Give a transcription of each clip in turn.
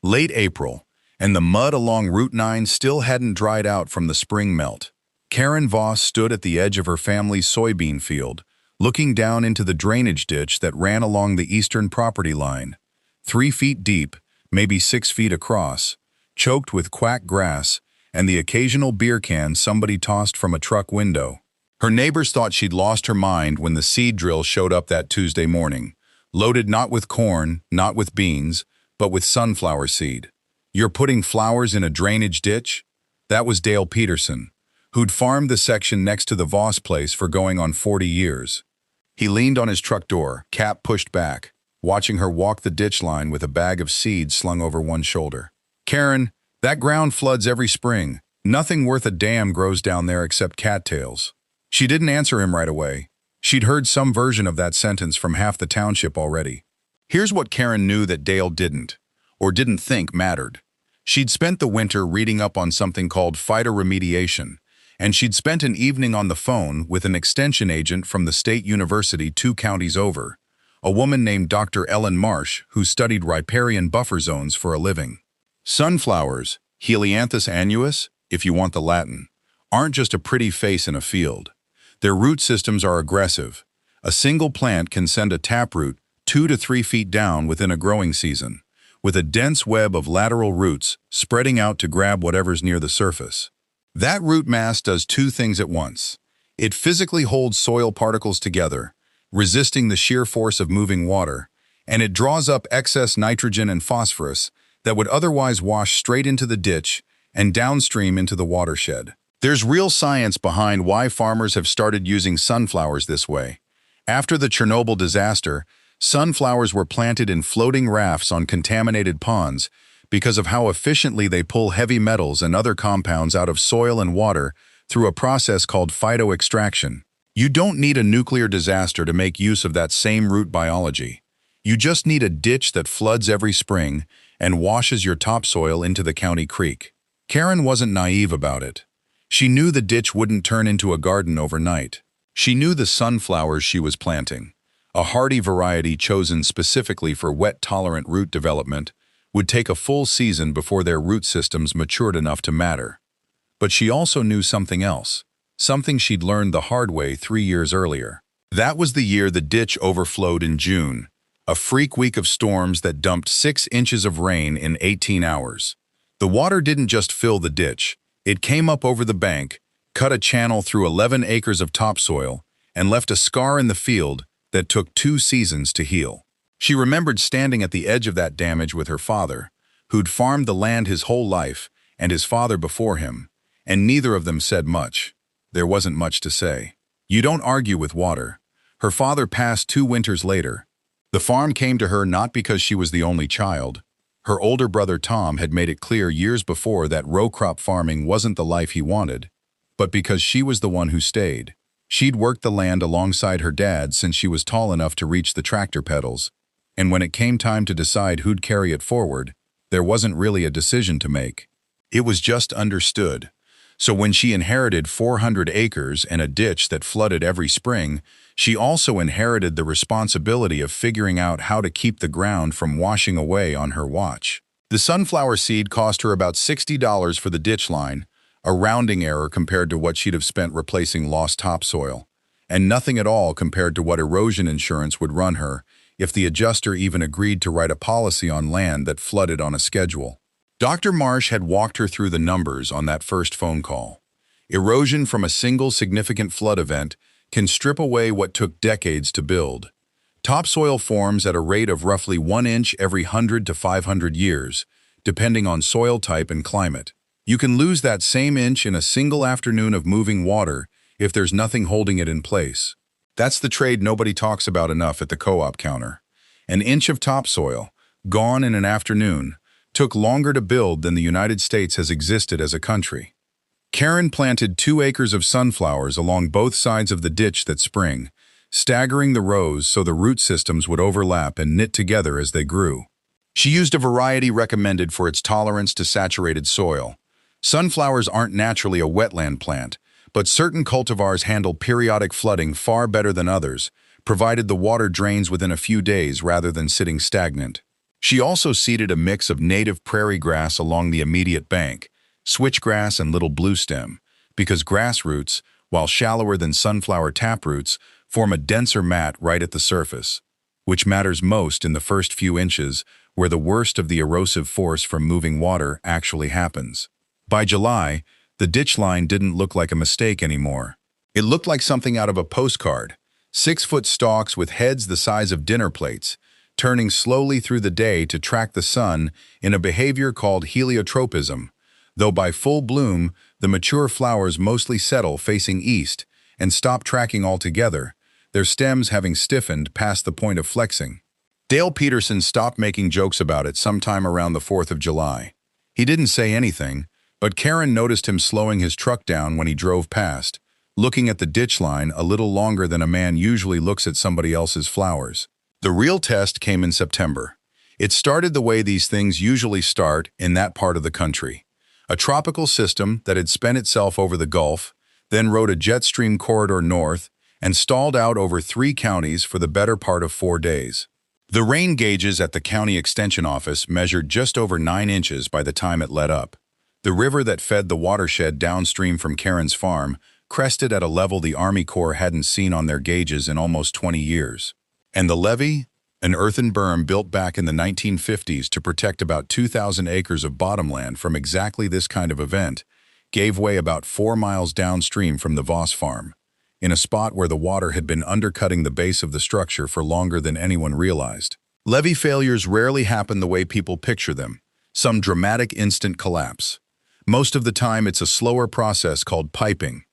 Late April, and the mud along Route 9 still hadn't dried out from the spring melt. Karen Voss stood at the edge of her family's soybean field, looking down into the drainage ditch that ran along the eastern property line. 3 feet deep, maybe 6 feet across, choked with quack grass and the occasional beer can somebody tossed from a truck window. Her neighbors thought she'd lost her mind when the seed drill showed up that Tuesday morning, loaded not with corn, not with beans, but with sunflower seed. "You're putting flowers in a drainage ditch?" That was Dale Peterson, who'd farmed the section next to the Voss place for going on 40 years. He leaned on his truck door, cap pushed back, watching her walk the ditch line with a bag of seed slung over one shoulder. "Karen, that ground floods every spring. Nothing worth a damn grows down there except cattails." She didn't answer him right away. She'd heard some version of that sentence from half the township already. Here's what Karen knew that Dale didn't, or didn't think mattered. She'd spent the winter reading up on something called phytoremediation, and she'd spent an evening on the phone with an extension agent from the state university 2 counties over, a woman named Dr. Ellen Marsh, who studied riparian buffer zones for a living. Sunflowers, Helianthus annuus, if you want the Latin, aren't just a pretty face in a field. Their root systems are aggressive. A single plant can send a taproot 2 to 3 feet down within a growing season, with a dense web of lateral roots spreading out to grab whatever's near the surface. That root mass does 2 things at once. It physically holds soil particles together, resisting the sheer force of moving water, and it draws up excess nitrogen and phosphorus that would otherwise wash straight into the ditch and downstream into the watershed. There's real science behind why farmers have started using sunflowers this way. After the Chernobyl disaster, sunflowers were planted in floating rafts on contaminated ponds because of how efficiently they pull heavy metals and other compounds out of soil and water through a process called phytoextraction. You don't need a nuclear disaster to make use of that same root biology. You just need a ditch that floods every spring and washes your topsoil into the county creek. Karen wasn't naive about it. She knew the ditch wouldn't turn into a garden overnight. She knew the sunflowers she was planting, a hardy variety chosen specifically for wet-tolerant root development, would take a full season before their root systems matured enough to matter. But she also knew something else, something she'd learned the hard way 3 years earlier. That was the year the ditch overflowed in June, a freak week of storms that dumped 6 inches of rain in 18 hours. The water didn't just fill the ditch, it came up over the bank, cut a channel through 11 acres of topsoil, and left a scar in the field that took 2 seasons to heal. She remembered standing at the edge of that damage with her father, who'd farmed the land his whole life, and his father before him, and neither of them said much. There wasn't much to say. You don't argue with water. Her father passed 2 winters later. The farm came to her not because she was the only child. Her older brother Tom had made it clear years before that row crop farming wasn't the life he wanted, but because she was the one who stayed. She'd worked the land alongside her dad since she was tall enough to reach the tractor pedals, and when it came time to decide who'd carry it forward, there wasn't really a decision to make. It was just understood. So when she inherited 400 acres and a ditch that flooded every spring, she also inherited the responsibility of figuring out how to keep the ground from washing away on her watch. The sunflower seed cost her about $60 for the ditch line, a rounding error compared to what she'd have spent replacing lost topsoil, and nothing at all compared to what erosion insurance would run her if the adjuster even agreed to write a policy on land that flooded on a schedule. Dr. Marsh had walked her through the numbers on that first phone call. Erosion from a single significant flood event can strip away what took decades to build. Topsoil forms at a rate of roughly 1 inch every 100 to 500 years, depending on soil type and climate. You can lose that same inch in a single afternoon of moving water if there's nothing holding it in place. That's the trade nobody talks about enough at the co-op counter. An inch of topsoil, gone in an afternoon, took longer to build than the United States has existed as a country. Karen planted 2 acres of sunflowers along both sides of the ditch that spring, staggering the rows so the root systems would overlap and knit together as they grew. She used a variety recommended for its tolerance to saturated soil. Sunflowers aren't naturally a wetland plant, but certain cultivars handle periodic flooding far better than others, provided the water drains within a few days rather than sitting stagnant. She also seeded a mix of native prairie grass along the immediate bank, switchgrass and little bluestem, because grass roots, while shallower than sunflower taproots, form a denser mat right at the surface, which matters most in the first few inches where the worst of the erosive force from moving water actually happens. By July, the ditch line didn't look like a mistake anymore. It looked like something out of a postcard, 6-foot stalks with heads the size of dinner plates, turning slowly through the day to track the sun in a behavior called heliotropism, though by full bloom, the mature flowers mostly settle facing east and stop tracking altogether, their stems having stiffened past the point of flexing. Dale Peterson stopped making jokes about it sometime around the 4th of July. He didn't say anything, but Karen noticed him slowing his truck down when he drove past, looking at the ditch line a little longer than a man usually looks at somebody else's flowers. The real test came in September. It started the way these things usually start in that part of the country. A tropical system that had spent itself over the Gulf, then rode a jet stream corridor north, and stalled out over 3 counties for the better part of 4 days. The rain gauges at the county extension office measured just over 9 inches by the time it let up. The river that fed the watershed downstream from Karen's farm crested at a level the Army Corps hadn't seen on their gauges in almost 20 years. And the levee, an earthen berm built back in the 1950s to protect about 2,000 acres of bottomland from exactly this kind of event, gave way about 4 miles downstream from the Voss farm, in a spot where the water had been undercutting the base of the structure for longer than anyone realized. Levee failures rarely happen the way people picture them, some dramatic instant collapse. Most of the time it's a slower process called piping.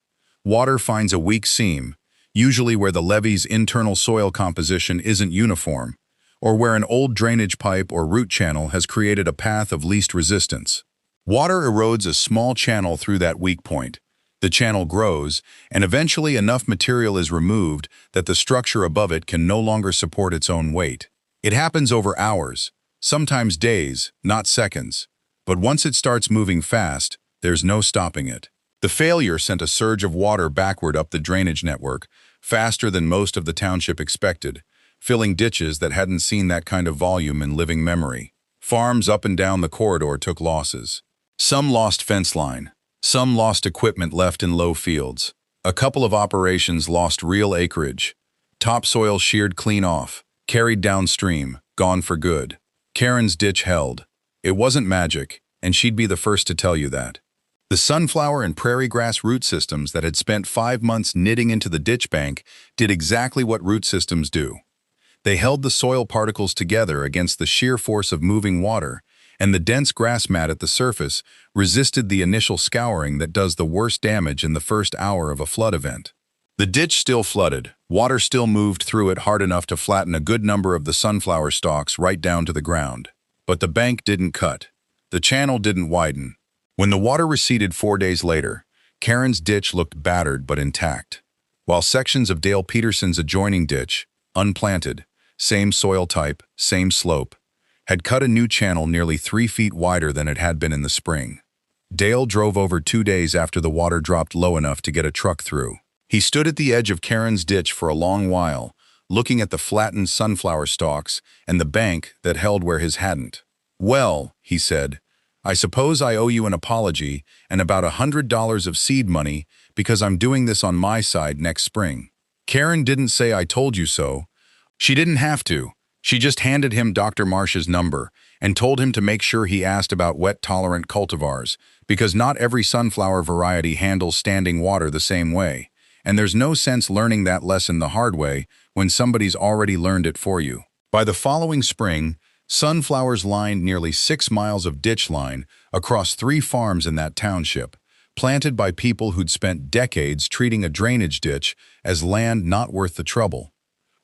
Water finds a weak seam, usually where the levee's internal soil composition isn't uniform, or where an old drainage pipe or root channel has created a path of least resistance. Water erodes a small channel through that weak point. The channel grows, and eventually enough material is removed that the structure above it can no longer support its own weight. It happens over hours, sometimes days, not seconds. But once it starts moving fast, there's no stopping it. The failure sent a surge of water backward up the drainage network, faster than most of the township expected, filling ditches that hadn't seen that kind of volume in living memory. Farms up and down the corridor took losses. Some lost fence line. Some lost equipment left in low fields. A couple of operations lost real acreage. Topsoil sheared clean off, carried downstream, gone for good. Karen's ditch held. It wasn't magic, and she'd be the first to tell you that. The sunflower and prairie grass root systems that had spent 5 months knitting into the ditch bank did exactly what root systems do. They held the soil particles together against the sheer force of moving water, and the dense grass mat at the surface resisted the initial scouring that does the worst damage in the first hour of a flood event. The ditch still flooded, water still moved through it hard enough to flatten a good number of the sunflower stalks right down to the ground. But the bank didn't cut. The channel didn't widen. When the water receded 4 days later, Karen's ditch looked battered but intact, while sections of Dale Peterson's adjoining ditch, unplanted, same soil type, same slope, had cut a new channel nearly 3 feet wider than it had been in the spring. Dale drove over 2 days after the water dropped low enough to get a truck through. He stood at the edge of Karen's ditch for a long while, looking at the flattened sunflower stalks and the bank that held where his hadn't. "Well," he said, "I suppose I owe you an apology and about $100 of seed money because I'm doing this on my side next spring." Karen didn't say "I told you so." She didn't have to. She just handed him Dr. Marsh's number and told him to make sure he asked about wet-tolerant cultivars, because not every sunflower variety handles standing water the same way, and there's no sense learning that lesson the hard way when somebody's already learned it for you. By the following spring, sunflowers lined nearly 6 miles of ditch line across 3 farms in that township, planted by people who'd spent decades treating a drainage ditch as land not worth the trouble.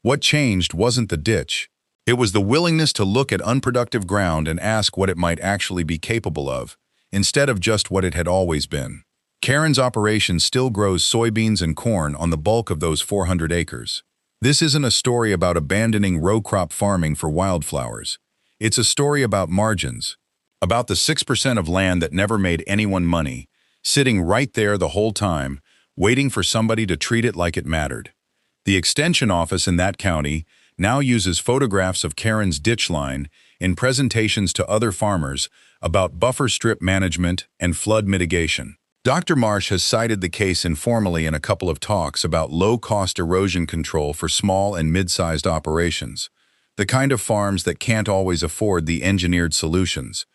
What changed wasn't the ditch. It was the willingness to look at unproductive ground and ask what it might actually be capable of, instead of just what it had always been. Karen's operation still grows soybeans and corn on the bulk of those 400 acres. This isn't a story about abandoning row crop farming for wildflowers. It's a story about margins, about the 6% of land that never made anyone money, sitting right there the whole time, waiting for somebody to treat it like it mattered. The extension office in that county now uses photographs of Karen's ditch line in presentations to other farmers about buffer strip management and flood mitigation. Dr. Marsh has cited the case informally in a couple of talks about low-cost erosion control for small and mid-sized operations, the kind of farms that can't always afford the engineered solutions,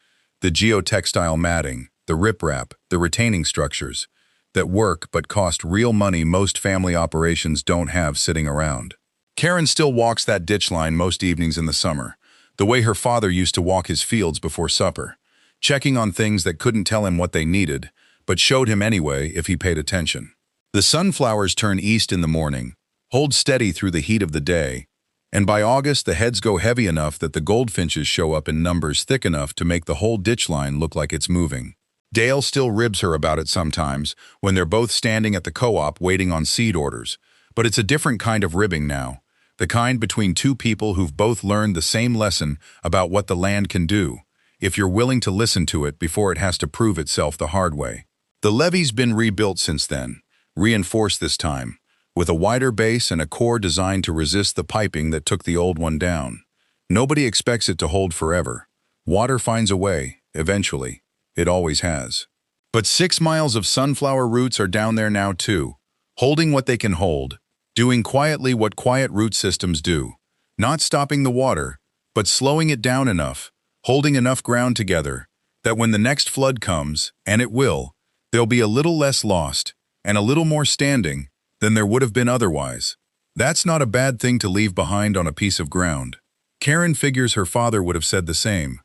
the geotextile matting, the riprap, the retaining structures, that work but cost real money most family operations don't have sitting around. Karen still walks that ditch line most evenings in the summer, the way her father used to walk his fields before supper, checking on things that couldn't tell him what they needed, but showed him anyway if he paid attention. The sunflowers turn east in the morning, hold steady through the heat of the day, and by August the heads go heavy enough that the goldfinches show up in numbers thick enough to make the whole ditch line look like it's moving. Dale still ribs her about it sometimes when they're both standing at the co-op waiting on seed orders, but it's a different kind of ribbing now, the kind between two people who've both learned the same lesson about what the land can do, if you're willing to listen to it before it has to prove itself the hard way. The levee's been rebuilt since then, reinforced this time, with a wider base and a core designed to resist the piping that took the old one down. Nobody expects it to hold forever. Water finds a way, eventually. It always has. But 6 miles of sunflower roots are down there now too, holding what they can hold, doing quietly what quiet root systems do, not stopping the water, but slowing it down enough, holding enough ground together, that when the next flood comes, and it will, there'll be a little less lost, and a little more standing, than there would have been otherwise. That's not a bad thing to leave behind on a piece of ground. Karen figures her father would have said the same.